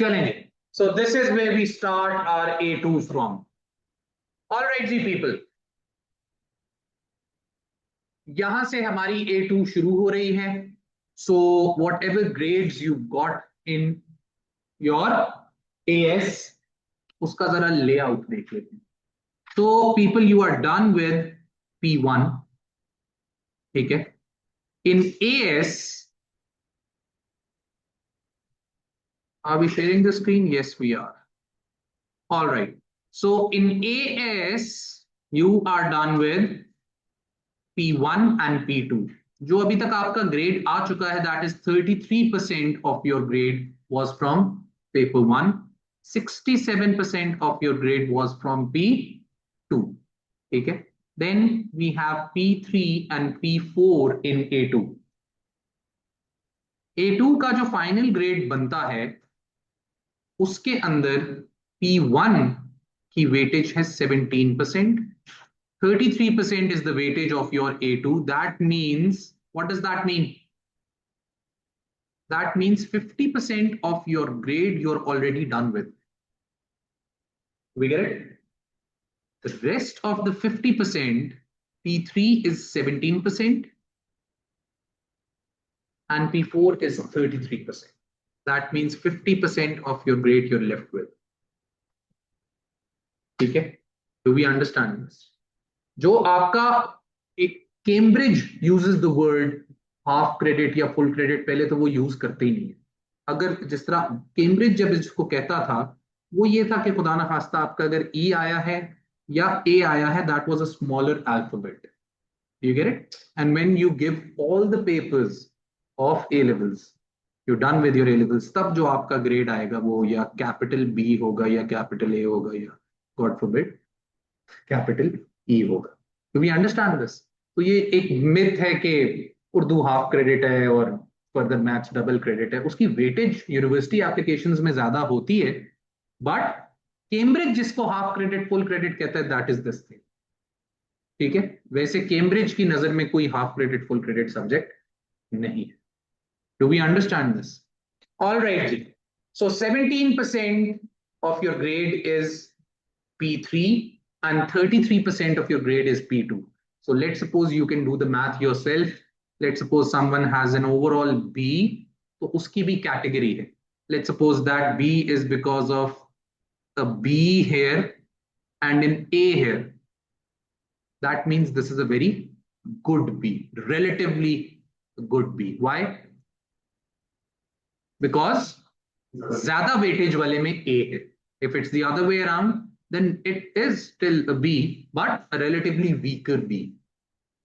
चलेंगे. So this is where we start our A2 from. All right ji people. यहां से हमारी A2 शुरू हो रही है. So whatever grades you got in your AS, उसका जरा लेआउट देख लेते हैं. So people, you are done with P1. ठीक है. In AS, are we sharing the screen? Yes, we are. All right. So in AS, you are done with P1 and P2. जो अभी तक आपका ग्रेड आ चुका है, that is 33% of your grade was from paper 1, 67% of your grade was from P2. ठीक है. Then we have P3 and P4 in A2. A2 का जो फाइनल ग्रेड बनता है उसके अंदर P1 की वेटेज है 17%. 33% is the weightage of your A2. That means, what does that mean? That means 50% of your grade you're already done with. We get it? The rest of the 50%, P3 is 17% and P4 is 33%. That means 50% of your grade you're left with. Okay? Do we understand this? जो आपका एक Cambridge uses the word half credit या full credit, पहले तो वो use करते ही नहीं है. अगर जिस तरह कैम्ब्रिज जब इसको कहता था, वो ये था कि खुदा ना खास्ता आपका अगर ई आया है या ए आया है, that was a smaller alphabet. You get it? And when you give all the papers of A levels, you done with your A levels, तब जो आपका ग्रेड आएगा वो या कैपिटल बी होगा या कैपिटल ए होगा या गॉड फॉरबिड कैपिटल ई होगा. Do we understand this? तो ये एक मिथ है कि उर्दू हाफ क्रेडिट है और फर्दर मैथ्स डबल क्रेडिट है. उसकी वेटेज यूनिवर्सिटी एप्लीकेशंस में ज्यादा होती है, बट कैम्ब्रिज जिसको हाफ क्रेडिट फुल क्रेडिट कहता है, दैट इज दिस थिंग. ठीक है. वैसे कैम्ब्रिज की नजर में कोई half credit full credit subject नहीं है. Do we understand this? All right जी. So 17% of your grade is P3 and 33% of your grade is P2. So let's suppose you can do the math yourself. Let's suppose someone has an overall B, तो उसकी भी category है. Let's suppose that B is because of a B here and an A here. That means this is a very good B, relatively good B. Why? Because ज़्यादा weightage वाले में A है. If it's the other way around, then it is still a B, but a relatively weaker B.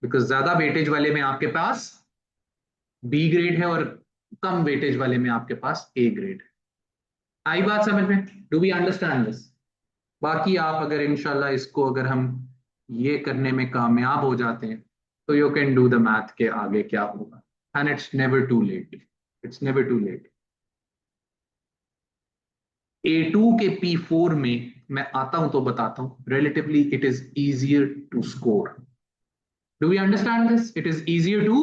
Because ज्यादा weightage वाले में आपके पास B grade है और कम वेटेज वाले में आपके पास A ग्रेड है. आई बात समझ में? Do we understand this? बाकी आप अगर इंशाल्लाह इसको अगर हम ये करने में कामयाब हो जाते हैं तो you can do the math के आगे क्या होगा. And it's never too late. It's never too late. A2 के P4 में मैं आता हूं तो बताता हूं. Relatively it is easier to score. Do we understand this? It is easier to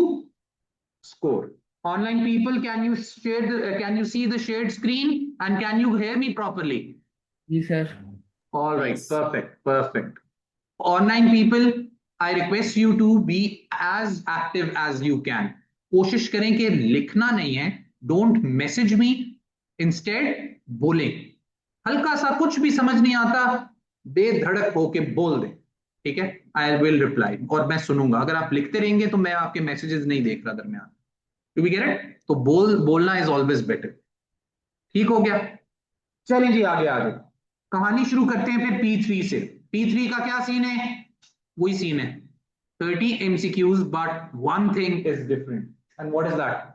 score. Online people, can you share can you see the shared screen and can you hear me properly? Yes, sir. All right, perfect. Online people, I request you to be as active as you can. कोशिश करें कि लिखना नहीं है. Don't message me. Instead, बोलें. हल्का सा कुछ भी समझ नहीं आता, बेधड़क होके बोल दे. ठीक है. आई विल रिप्लाई और मैं सुनूंगा. अगर आप लिखते रहेंगे तो मैं आपके मैसेजेस नहीं देख रहा दरमियान. Do we get it? तो बोलना इज ऑलवेज बेटर. ठीक हो गया. चलिए जी आगे कहानी शुरू करते हैं फिर P3 से. P3 का क्या सीन है? वही सीन है. 30 MCQs, but one thing is different. And what is that?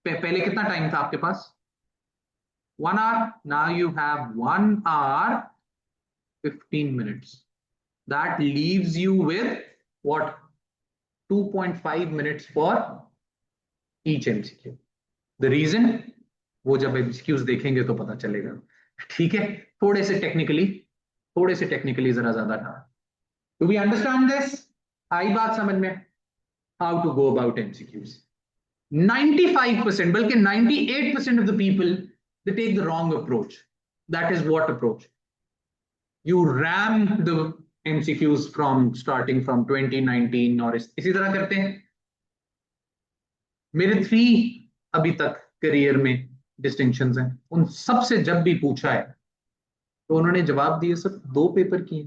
पहले कितना टाइम था आपके पास? 1 hour. Now you have 1 hour 15 minutes. That leaves you with what? 2.5 minutes for each MCQ. The reason, वो जब MCQs देखेंगे तो पता चलेगा. ठीक है. थोड़े से टेक्निकली जरा ज्यादा था. Do we understand this? आई बात समझ में? How to go about MCQs. 95% बल्कि 98% of the people, they take the wrong approach. That is what approach? You ram the MCQs from starting from 2019 और इसी तरह करते हैं. मेरे 3 अभी तक करियर में डिस्टिंक्शंस हैं, उन सब से जब भी पूछा है तो उन्होंने जवाब दिए सर 2 पेपर किए,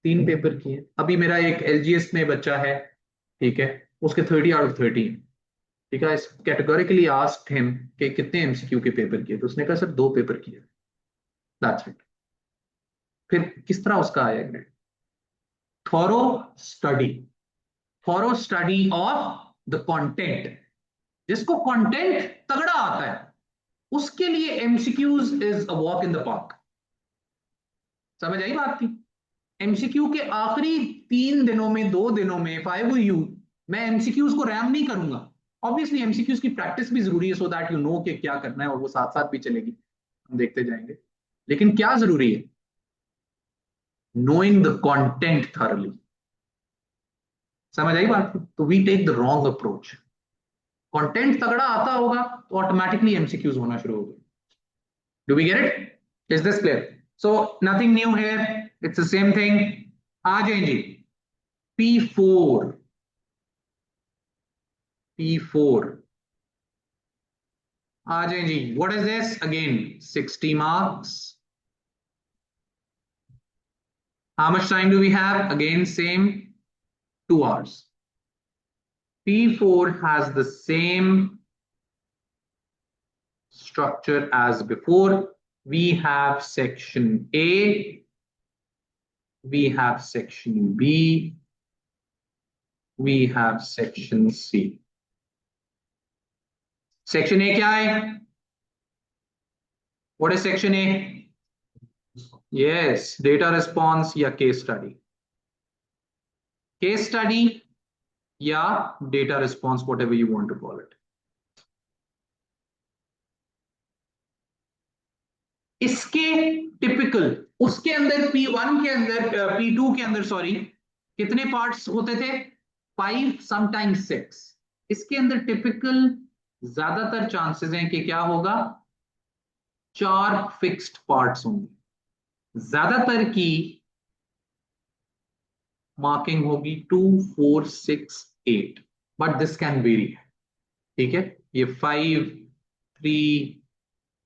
3 पेपर किए. अभी मेरा एक एलजीएस में बच्चा है, ठीक है, उसके 30 out of 30. ठीक है, कैटेगोरिकली आस्क्ड हिम कि कितने एमसीक्यू के पेपर किए, तो उसने कहा सर 2 पेपर किए. That's it. फिर किस तरह उसका आया grade? Thorough study, thorough study of the content. जिसको कंटेंट तगड़ा आता है उसके लिए MCQs is a walk in the park. समझ आई बात की? एमसीक्यू के आखिरी 3 दिनों में, 2 दिनों में, if I were you, मैं एमसीक्यूज को रैम नहीं करूंगा. ऑब्वियसली एमसीक्यूज की प्रैक्टिस भी जरूरी है सो दैट यू नो कि क्या करना है, और वो साथ साथ भी चलेगी, हम देखते जाएंगे. लेकिन क्या जरूरी है? Knowing the content thoroughly. समझ आई बात? तो we take the wrong approach. Content तगड़ा आता होगा तो ऑटोमेटिकली एमसीक्यूज होना शुरू हो गए. Do we get it? Is this clear? So nothing new here, it's the same thing. आ जाए जी. P4, P4 आ जाए जी. What is this? Again 60 marks. How much time do we have? Again same, 2 hours. P4 has the same structure as before. We have section A, we have section B, we have section C. Section A क्या है? What is section A? Yes, data response या case study. Case study या data response, whatever you want to call it. इसके typical, उसके अंदर P1 के अंदर, P2 के अंदर सॉरी, कितने पार्ट्स होते थे? 5, समटाइम्स 6. इसके अंदर टिपिकल ज्यादातर चांसेस हैं कि क्या होगा? 4 फिक्स्ड पार्ट्स होंगे. ज्यादातर की मार्किंग होगी 2, 4, 6, 8, बट दिस कैन वेरी. ठीक है, ये 5, 3,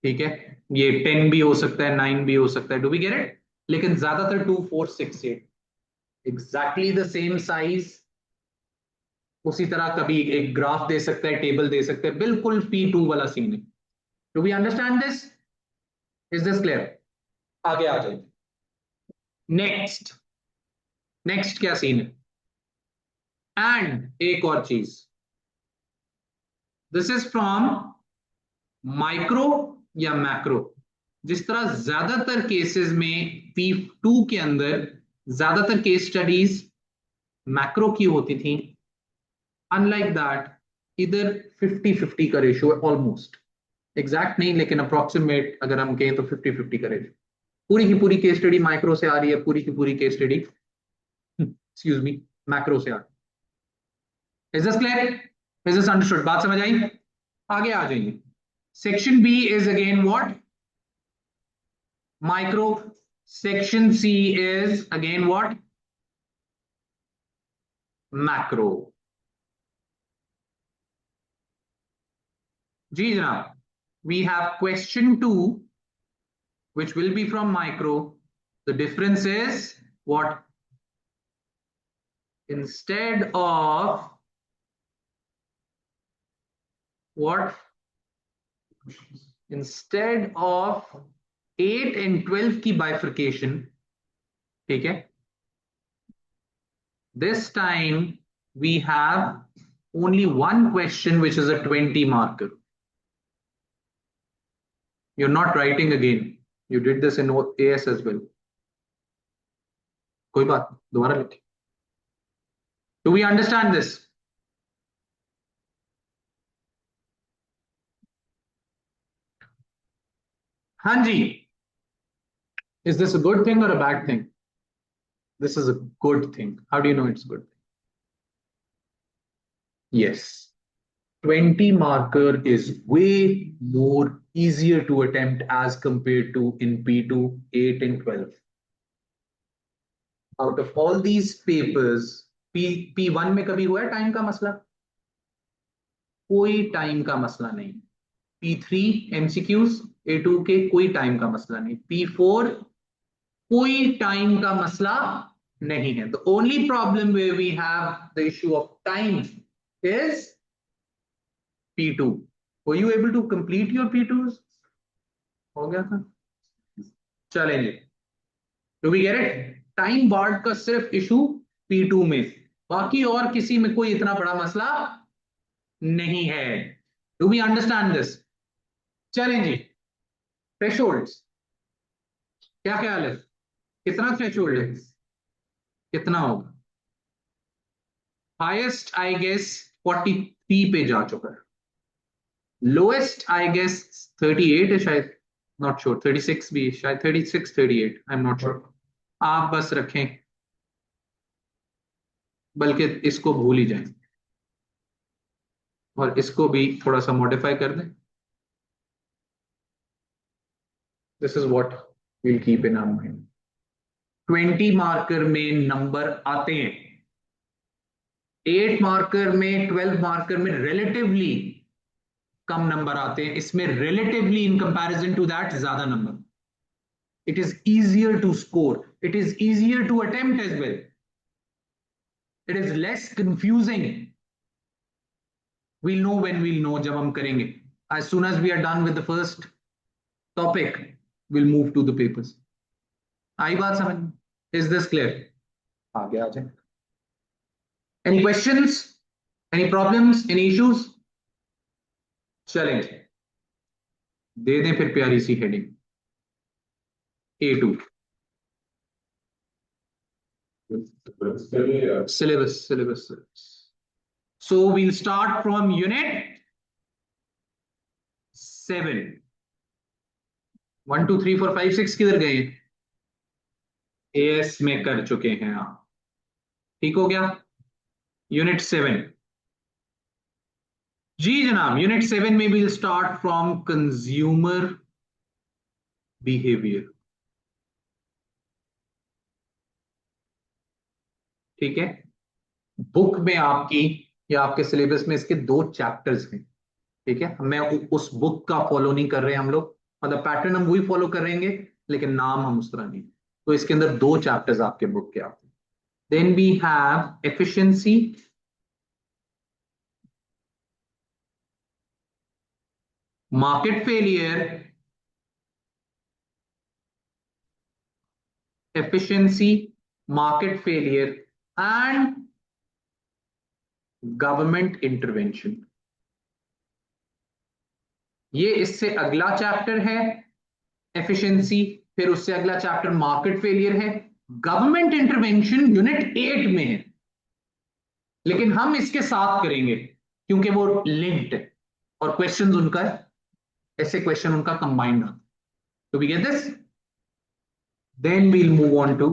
ठीक है, ये 10 भी हो सकता है, 9 भी हो सकता है. Do we get it? लेकिन ज्यादातर 2, 4, 6, 8 एग्जैक्टली द सेम साइज. उसी तरह कभी एक ग्राफ दे सकता है, टेबल दे सकता है, बिल्कुल P2 वाला सीन है. Do we understand this? Is this clear? आगे आ जाए. नेक्स्ट, नेक्स्ट क्या सीन है? एंड एक और चीज, दिस इज फ्रॉम माइक्रो या मैक्रो. जिस तरह ज्यादातर केसेस में P2 के अंदर ज्यादातर केस स्टडीज मैक्रो की होती थी, अनलाइक दैट इधर 50-50 का रेशियो है. ऑलमोस्ट एग्जैक्ट नहीं, लेकिन अप्रोक्सीमेट अगर हम कहें तो 50-50 का रेशियो. पूरी की पूरी केस स्टडी माइक्रो से आ रही है, पूरी की पूरी case study excuse me macro से आ रही है. Is this clear? Is this understood? बात समझ आई? आगे आ जाइए. Section B is again what? Micro. Section C is again what? Macro. जी जनाब. We have question 2 which will be from micro. The difference is what? Instead of what? Instead of 8 and 12 की bifurcation, ठीक है, this time we have only one question which is a 20 marker. You're not writing again. You did this in AS as well. कोई बात नहीं, दोबारा लिखें. Do we understand this? हाँ जी. Is this a good thing or a bad thing? This is a good thing. How do you know it's good? Yes. 20 marker is way more easier to attempt as compared to in P2, 8 and 12. Out of all these papers, P1 में कभी हुआ है time का मसला? कोई time का मसला नहीं. P3 MCQs A2 के कोई टाइम का मसला नहीं. P4 कोई टाइम का मसला नहीं है. The only problem where we have the issue of time is P2. Were you able to complete your P2s? हो गया था. चलेंगे. Do we get it? Time barred का सिर्फ इशू P2 में, बाकी और किसी में कोई इतना बड़ा मसला नहीं है. Do we understand this? चलेंगे. थ्रेशोल्ड्स क्या ख्याल है? कितना थ्रेशोल्ड है? कितना होगा? हाईएस्ट आई गेस 43 पे जा चुका है. लोएस्ट आई गेस 38 है शायद. Not sure. 36 भी शायद. 36 38 आई एम नॉट श्योर. आप बस रखें, बल्कि इसको भूल ही जाएं और इसको भी थोड़ा सा मॉडिफाई कर दें. This is what will keep in our mind. 20 marker में नंबर आते हैं. 8 मार्कर में, 12 मार्कर में रिलेटिवली कम नंबर आते हैं. इसमें relatively in comparison to that ज्यादा number. It is easier to score. It is easier to attempt as well. It is less confusing. we'll know when we'll know जब हम करेंगे. As soon as we are done with the first topic, we'll move to the papers. आई बात समझ? Is this clear? आगे आ जाए. Any questions? Any problems? Any issues? चलेंगे. दे दें फिर प्यारी सी heading. A2 syllabus. So we'll start from unit 7. 1 2 3 4 5 6 किधर गए? AS में कर चुके हैं आप. ठीक हो गया. यूनिट 7 जी जनाब. यूनिट 7 में we'll start from consumer behavior. ठीक है. बुक में आपकी या आपके सिलेबस में इसके 2 चैप्टर्स हैं. ठीक है. मैं उस बुक का फॉलो नहीं कर रहे हम लोग. मतलब पैटर्न हम वही फॉलो करेंगे, लेकिन नाम हम उस तरह नहीं. तो इसके अंदर 2 चैप्टर्स आपके बुक के आते हैं. Then we have efficiency, market failure, efficiency, market failure and government intervention. ये इससे अगला चैप्टर है एफिशिएंसी. फिर उससे अगला चैप्टर मार्केट फेलियर है. गवर्नमेंट इंटरवेंशन यूनिट 8 में है, लेकिन हम इसके साथ करेंगे क्योंकि वो लिंक्ड है और क्वेश्चंस उनका ऐसे क्वेश्चन उनका कंबाइंड है. तो we get this. Then we'll move on to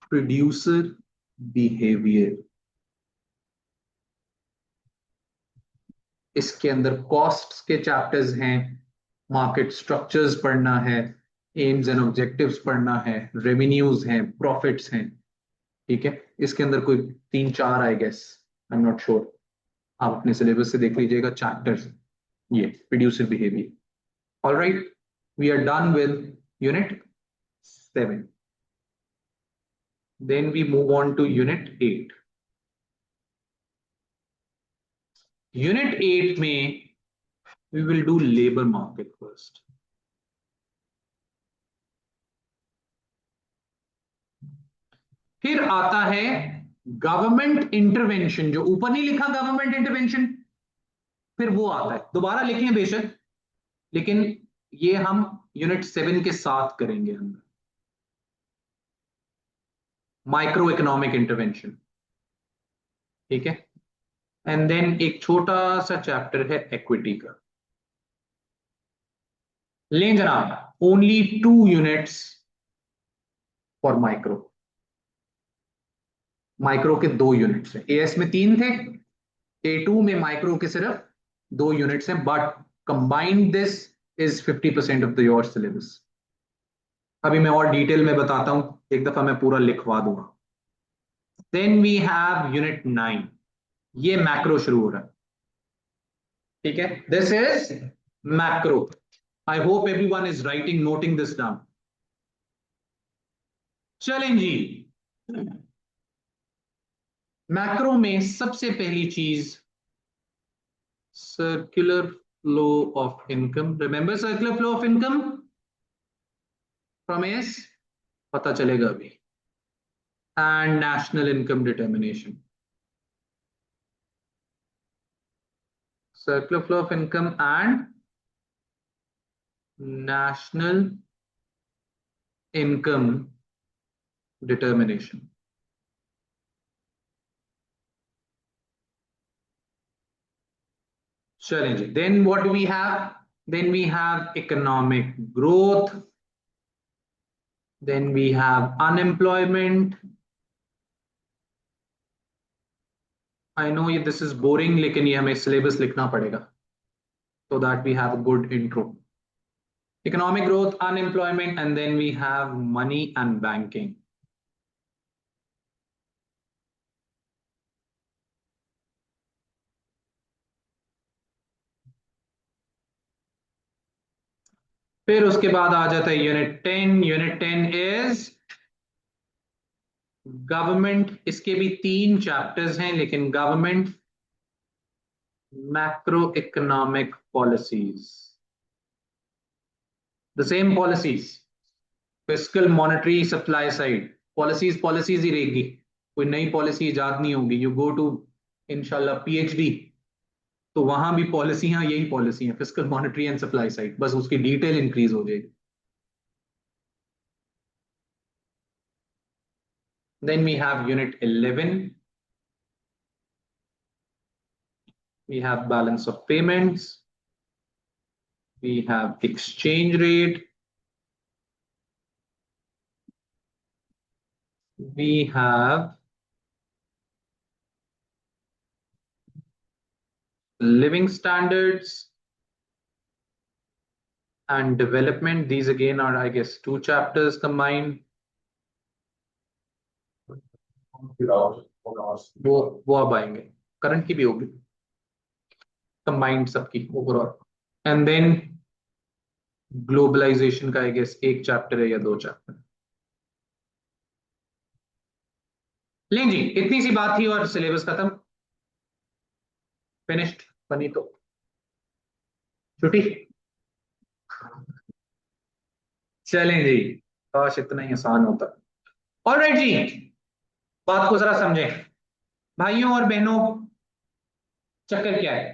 producer behaviour. इसके अंदर कॉस्ट्स के चैप्टर्स हैं, मार्केट स्ट्रक्चर्स पढ़ना है, एम्स एंड ऑब्जेक्टिव्स पढ़ना है, रेवेन्यूज हैं, प्रॉफिट्स हैं. ठीक है. इसके अंदर कोई 3 4 I guess. I am not sure. आप अपने सिलेबस से देख लीजिएगा चैप्टर्स. ये producer behaviour. Alright, we are done with unit 7. Then we move on to unit 8. Unit 8 में we will do labor market first. फिर आता है गवर्नमेंट इंटरवेंशन. जो ऊपर नहीं लिखा गवर्नमेंट इंटरवेंशन, फिर वो आता है. दोबारा लिखें बेशक, लेकिन ये हम यूनिट 7 के साथ करेंगे. अंदर माइक्रो इकोनॉमिक इंटरवेंशन. ठीक है. एंड देन एक छोटा सा चैप्टर है इक्विटी का. लें जनाब, only 2 units for micro. Micro के 2 यूनिट्स हैं. एएस में 3 थे, A2 में माइक्रो के सिर्फ 2 यूनिट्स हैं, but combined this is 50% of the your syllabus. अभी मैं और डिटेल में बताता हूं, एक दफा मैं पूरा लिखवा दूंगा। देन वी हैव यूनिट 9, ये मैक्रो शुरू हो रहा है, ठीक है। This is macro. I hope everyone is writing, noting this down. चलें जी, मैक्रो में सबसे पहली चीज circular flow of income. Remember circular flow of income from S, पता चलेगा अभी। And national income determination. Circular flow of income and national income determination. चलें जी, then what we have, then we have economic growth, then we have unemployment. I know ये this is boring, लेकिन ये हमें syllabus लिखना पड़ेगा so that we have a good intro. Economic growth, unemployment, and then we have money and banking. फिर उसके बाद आ जाता है यूनिट 10। Unit 10 is government. इसके भी 3 चैप्टर्स हैं, लेकिन government macro economic policies, the same policies, fiscal, monetary, supply side policies, policies ही रहेगी, कोई नई पॉलिसी इजाद नहीं होगी। यू गो टू इंशाल्लाह पीएचडी, तो वहां भी पॉलिसियां यही पॉलिसी हैं, fiscal, monetary and supply side, बस उसकी डिटेल इंक्रीज हो जाएगी। Then we have unit 11. We have balance of payments. We have exchange rate. We have living standards and development. These again are, I guess, 2 chapters combined. वो अब आएंगे, current की भी होगी, कंबाइंड सबकी ओवरऑल। एंड देन ग्लोबलाइजेशन का I guess 1 chapter है या 2 चैप्टर। लें जी, इतनी सी बात थी और सिलेबस खत्म, फिनिश्ड। बनी तो छुट्टी। चलें जी, काश इतना ही आसान होता। ऑलराइट जी, बात को जरा समझें भाइयों और बहनों। चक्कर क्या है?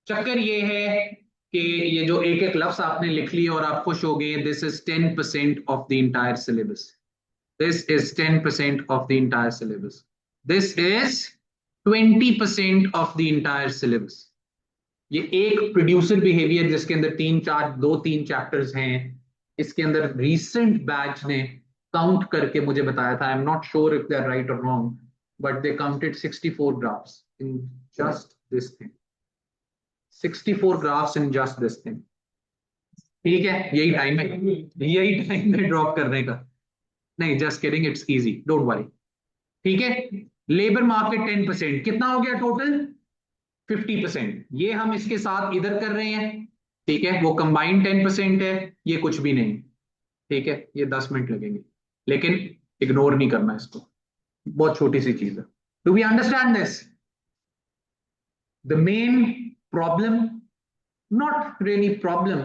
चक्कर ये है कि ये जो एक एक लफ्ज आपने लिख लिया और आप खुश हो गए, this is 10% of the entire syllabus, this is 10% of the entire syllabus, this is 20% of the entire syllabus. ये एक प्रोड्यूसर बिहेवियर जिसके अंदर 3 चैप्टर्स हैं, इसके अंदर रीसेंट बैच ने काउंट करके मुझे बताया था, I am not sure if they are right और wrong, but they counted 64 graphs in just this thing, 64 graphs in just this thing. ठीक है, यही टाइम है, यही टाइम है ड्रॉप करने का। नहीं, just kidding, it's easy, don't worry. ठीक है, लेबर मार्केट 10%, कितना हो गया टोटल? 50%। ये हम इसके साथ इधर कर रहे हैं, ठीक है, वो कंबाइंड 10% है, ये कुछ भी नहीं। ठीक है, ये 10 मिनट लगेंगे, लेकिन इग्नोर नहीं करना इसको, बहुत छोटी सी चीज है। Do we understand this? The main problem, not really problem,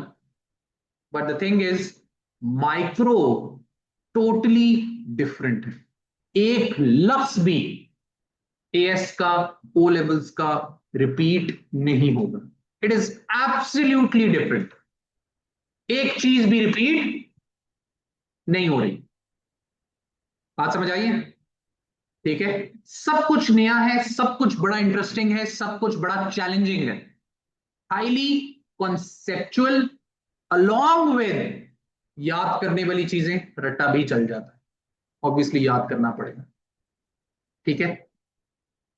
but the thing is micro totally different है। एक लफ्ज भी एएस का, ओ लेवल्स का रिपीट नहीं होगा। इट इज एब्सोल्युटली डिफरेंट, एक चीज भी रिपीट नहीं हो रही। बात समझ आई है? ठीक है, सब कुछ नया है, सब कुछ बड़ा इंटरेस्टिंग है, सब कुछ बड़ा चैलेंजिंग है, हाईली कॉन्सेप्चुअल, अलॉन्ग विद याद करने वाली चीजें। रट्टा भी चल जाता है, ऑब्वियसली याद करना पड़ेगा। ठीक है,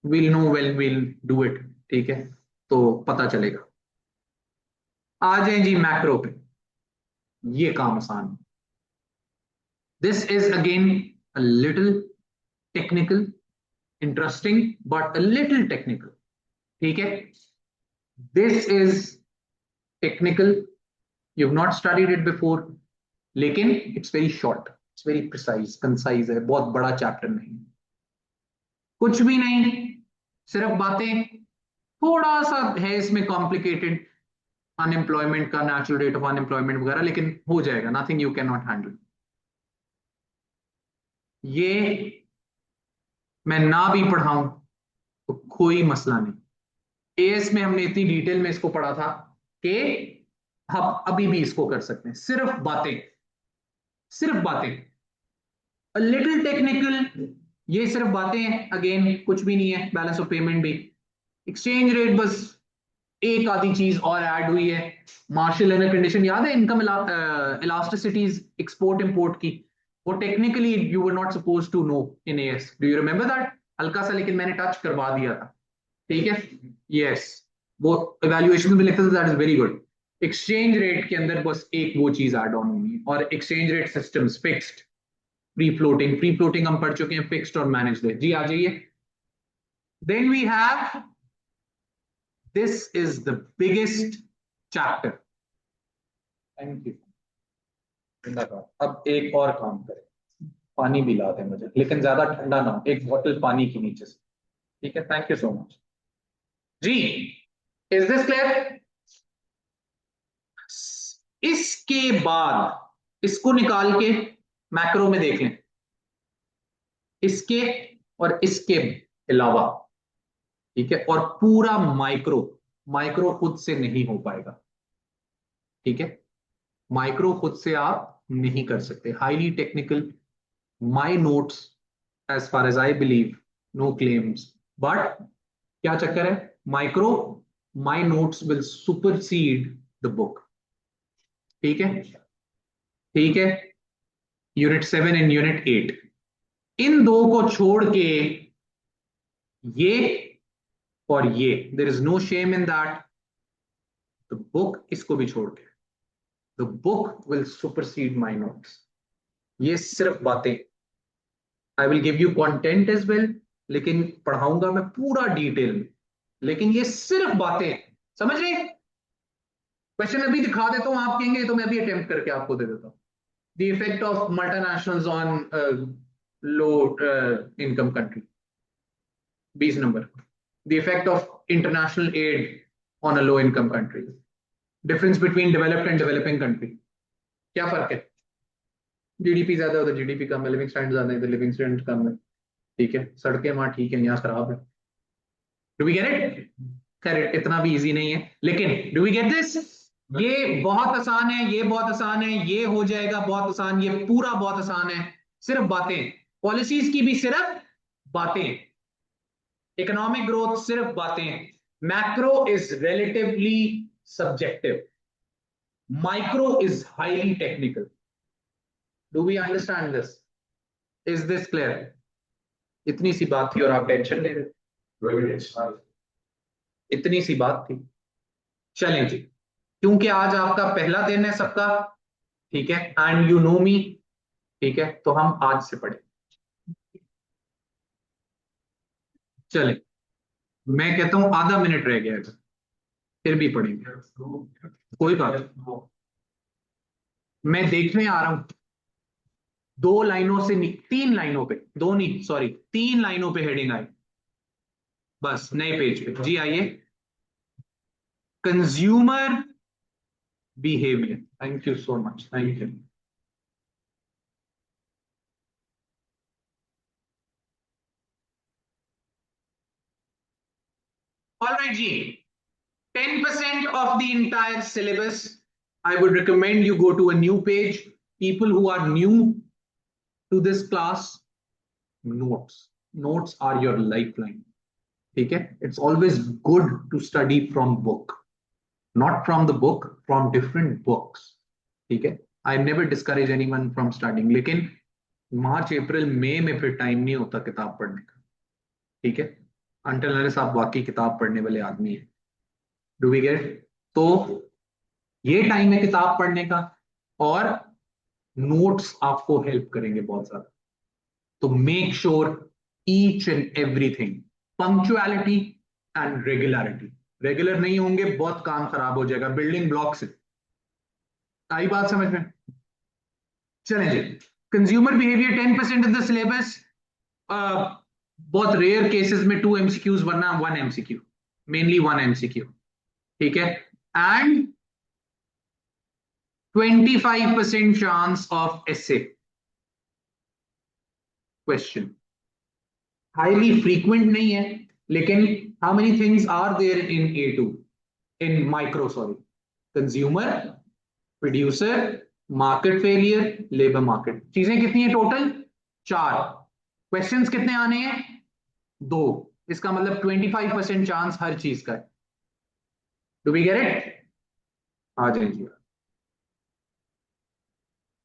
we'll know when we'll do it। ठीक है, तो पता चलेगा। आ जाए जी मैक्रो पे, ये काम आसान है। This is again a little technical, interesting but a little technical. ठीक है, this is technical, you have not studied it before, लेकिन it's very short, it's very precise, concise है, बहुत बड़ा चैप्टर नहीं, कुछ भी नहीं, सिर्फ बातें। थोड़ा सा है इसमें कॉम्प्लिकेटेड, अनएम्प्लॉयमेंट का, नेचुरल रेट ऑफ अनएम्प्लॉयमेंट वगैरह, लेकिन हो जाएगा, nothing you can not handle. ये मैं ना भी पढ़ाऊं तो कोई मसला नहीं। एएस में हमने इतनी डिटेल में इसको पढ़ा था कि हम अभी भी इसको कर सकते हैं, सिर्फ बातें, सिर्फ बातें, लिटिल टेक्निकल, ये सिर्फ बातें हैं, अगेन कुछ भी नहीं है, बैलेंस ऑफ पेमेंट भी, एक्सचेंज रेट बस एक आधी चीज और ऐड हुई है, मार्शल एनर कंडीशन याद है, इनकम इलास्टिसिटीज एक्सपोर्ट इंपोर्ट की, वो technically you were not suppose to know in AS, do you remember that, हल्का सा लेकिन मैंने टच करवा दिया था। ठीक है, यस, वो इवैल्यूएशन में लिखते थे, that is very good. Exchange rate के अंदर बस एक वो चीज ऐड ऑन होनी है, और exchange rate systems fixed, free floating, free floating हम पढ़ चुके हैं, फिक्स्ड और मैनेज्ड है जी, आ जाइए। Then we have, this is the biggest chapter. Thank you. अब एक और काम करें, पानी भी ला दें मुझे, लेकिन ज्यादा ठंडा ना हो, एक बोतल पानी की नीचे से। ठीक है, थैंक यू सो मच जी। Is this clear? इसके बाद इसको निकाल के मैक्रो में देख लें, इसके और इसके अलावा। ठीक है, और पूरा माइक्रो, माइक्रो खुद से नहीं हो पाएगा। ठीक है, माइक्रो खुद से आप नहीं कर सकते, highly technical, my notes, as far as I believe, no claims, but क्या चक्कर है, micro, my notes will supersede the book. ठीक है, ठीक है, यूनिट 7 एंड यूनिट 8, इन दो को छोड़ के ये और ये, there is no shame in that, the book, इसको भी छोड़ के the book will supersede my notes. ये सिर्फ बातें, I will give you content as well, लेकिन पढ़ाऊंगा मैं पूरा डिटेल में, लेकिन ये सिर्फ बातें, समझ रहे? क्वेश्चन अभी दिखा देता हूं, आप कहेंगे तो मैं अभी अटेम्प्ट करके आपको दे देता हूं। The effect of multinationals on low income country, 20 नंबर। The effect of international aid on a low income country, difference between developed and developing country, क्या फर्क है? जीडीपी ज्यादा है उधर जीडीपी कम है, लिविंग स्टैंडर्ड ज्यादा है इधर लिविंग स्टैंडर्ड कम है। ठीक है, सड़कें वहां ठीक है, यहाँ खराब है। Do we get it? खैर इतना भी इजी नहीं है, लेकिन डू वी गेट दिस? ये बहुत आसान है, ये बहुत आसान है, ये हो जाएगा बहुत आसान, ये पूरा बहुत आसान है, सिर्फ बातें, पॉलिसीज की भी सिर्फ बातें, इकोनॉमिक ग्रोथ सिर्फ बातें, macro is relatively subjective, micro is highly technical. Do we understand this? Is this clear? इतनी सी बात थी और आप टेंशन ले रहे थे, इतनी सी बात थी। चलें जी, क्योंकि आज आपका पहला दिन है सबका, ठीक है, एंड यू नो मी, ठीक है, तो हम आज से पढ़े। चलें, मैं कहता हूं आधा मिनट रह गया है, फिर भी पढ़ेंगे, कोई बात नहीं। मैं देखने आ रहा हूं, दो लाइनों से नहीं, तीन लाइनों पे, दो नहीं सॉरी, तीन लाइनों पे हेडिंग आई, बस नए पेज पे जी, आइए। Consumer behaviour, thank you so much, thank you. Alright जी, 10% of the entire syllabus. I would recommend you go to a new page. People who are new to this class, notes. Notes are your lifeline. Okay? It's always good to study from book. Not from the book, from different books. Okay? I never discourage anyone from studying. लेकिन मार्च अप्रैल मई में फिर time नहीं होता किताब पढ़ने का, ठीक है? अनटिल अनलेस आप वाकई किताब पढ़ने वाले आदमी हैं। Do we get? तो ये टाइम है किताब पढ़ने का, और नोट्स आपको हेल्प करेंगे बहुत ज्यादा। तो make sure each and everything, punctuality and regularity. Regular नहीं होंगे बहुत काम खराब हो जाएगा, बिल्डिंग ब्लॉक से। आई बात समझ में? चलें जी। Consumer behaviour 10% of the syllabus. बहुत रेयर केसेस में 2 MCQs, वरना 1 MCQ, मेनली 1 MCQ। ठीक है। And 25% chance of essay question. Highly frequent नहीं है, लेकिन how many things are there in A2, in micro sorry? Consumer, producer, market failure, labour market. चीजें कितनी है टोटल? 4। क्वेश्चंस कितने आने हैं? 2। इसका मतलब 25% चांस हर चीज का है। Do we get it? आ जाइए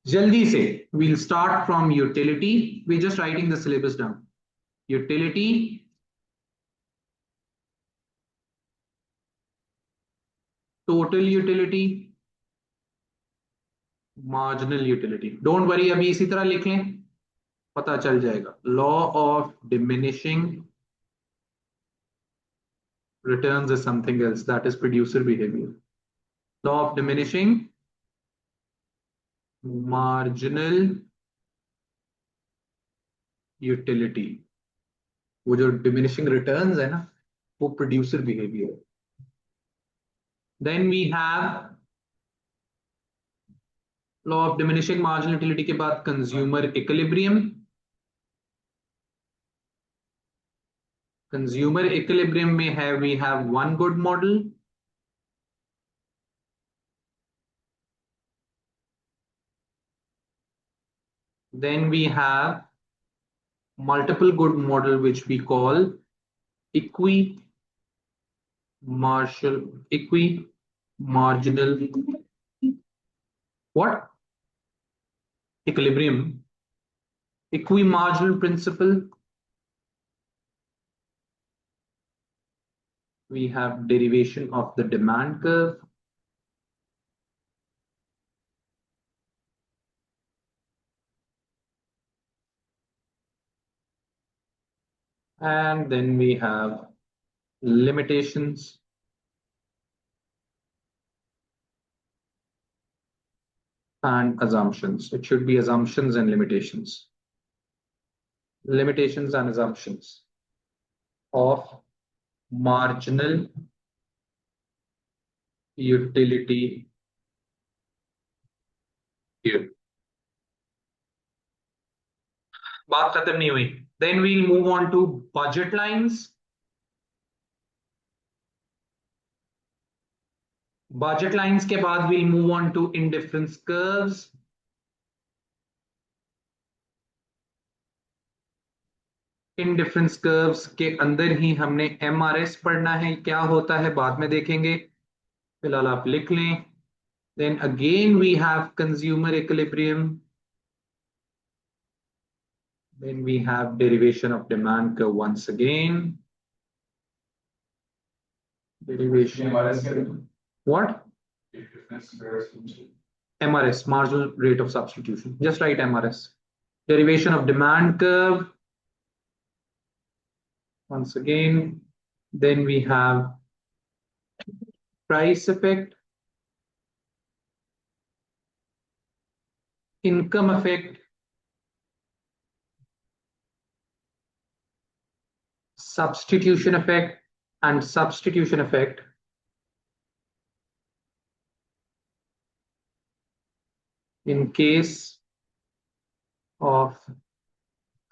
जल्दी से। We'll start from utility. We just writing the syllabus down. Utility, total utility, marginal utility. Don't worry, अभी इसी तरह लिख लें, पता चल जाएगा। Law of diminishing returns is something else, that is producer behavior. Law of diminishing marginal utility, वो जो diminishing returns है ना, वो producer behavior। then we have law of diminishing marginal utility के बाद consumer equilibrium। consumer equilibrium में है we have one good model, then we have multiple good model which we call equi marginal, equi marginal, what? Equilibrium, equimarginal principle. We have derivation of the demand curve, and then we have limitations and assumptions. It should be assumptions and limitations. Limitations and assumptions of marginal utility here. बात खत्म नहीं हुई। Then we'll move on to budget lines. Budget lines के बाद we'll move on to indifference curves. indifference curves के अंदर ही हमने MRS पढ़ना है, क्या होता है बाद में देखेंगे, फिलहाल आप लिख लें। Then again we have consumer equilibrium. Then we have derivation of demand curve once again. Derivation. What? MRS, marginal rate of substitution. Just write MRS. Derivation of demand curve. Once again. Then we have price effect, income effect, substitution effect, and substitution effect in case of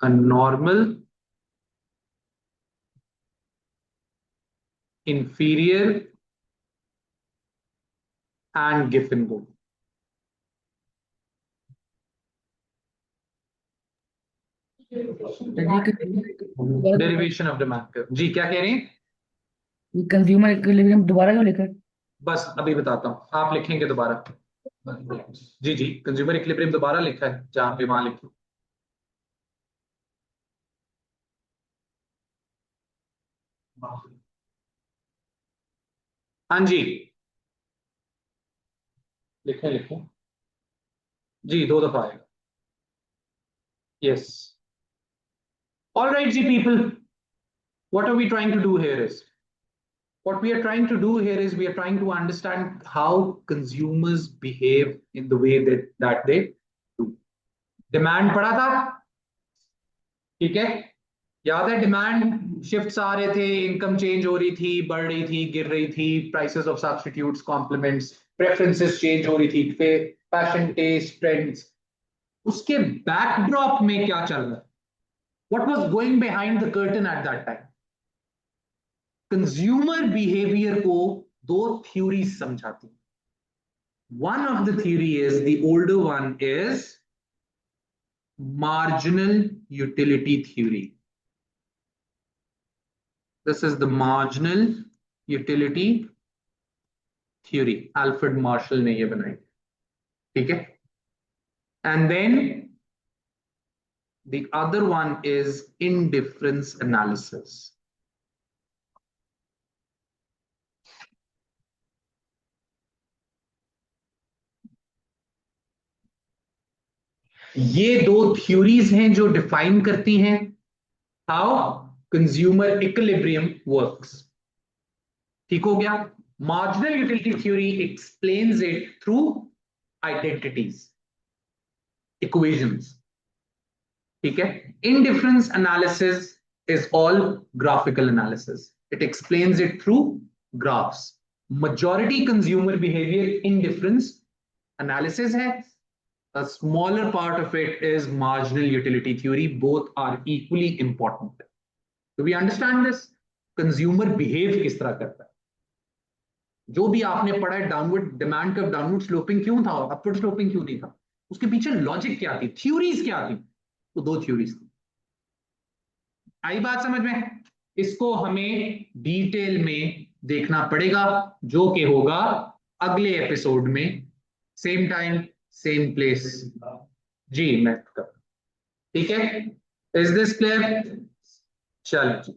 a normal, inferior, and Giffen go. Derivation of demand curve. जी क्या कह रहे हैं? Consumer equilibrium दोबारा क्यों लिखा? बस अभी बताता हूँ, आप लिखेंगे दोबारा। जी जी, कंज्यूमर इक्विलिब्रियम दोबारा लिखा है, जहां पे वहां लिखो। हाँ जी, लिखें लिखें जी, 2 दफा आएगा। यस, ऑल राइट जी people, what are we trying to do here is what we are trying to do here is we are trying to understand how consumers behave in the way that they do. Demand पड़ा था, ठीक है, याद है demand shifts आ रहे थे, income change हो रही थी, बढ़ रही थी, गिर रही थी, prices of substitutes, complements, preferences change हो रही थी, फैशन टेस्ट ट्रेंड्स, उसके बैकड्रॉप में क्या चल रहा है, what was going behind the curtain at that time. Consumer behaviour को दो थ्योरीज समझाती हैं। One of the theory is, the older one is marginal utility theory. This is the marginal utility theory, Alfred Marshall ने ये बनाई, ठीक है। And then the other one is indifference analysis. ये दो थ्योरीज हैं जो डिफाइन करती हैं हाउ कंज्यूमर इक्विलिब्रियम वर्क्स, ठीक हो गया। Marginal utility theory explains it through identities, equations, ठीक है। Indifference analysis is all graphical analysis, it explains it through graphs. majority consumer behavior indifference analysis है, a smaller part of it is marginal utility theory. Both are equally important. Do we understand this? Consumer behave किस तरह करता है, जो भी आपने पढ़ा है, downward demand curve downward sloping क्यों था, अपवर्ड स्लोपिंग क्यों नहीं था, उसके पीछे लॉजिक क्या थी, थ्योरीज क्या थी, तो दो थ्योरीज थी। आई बात समझ में? इसको हमें डिटेल में देखना पड़ेगा, जो कि होगा अगले एपिसोड में, सेम टाइम सेम प्लेस। जी मैं कर, ठीक है, इज दिस क्लियर? चलो।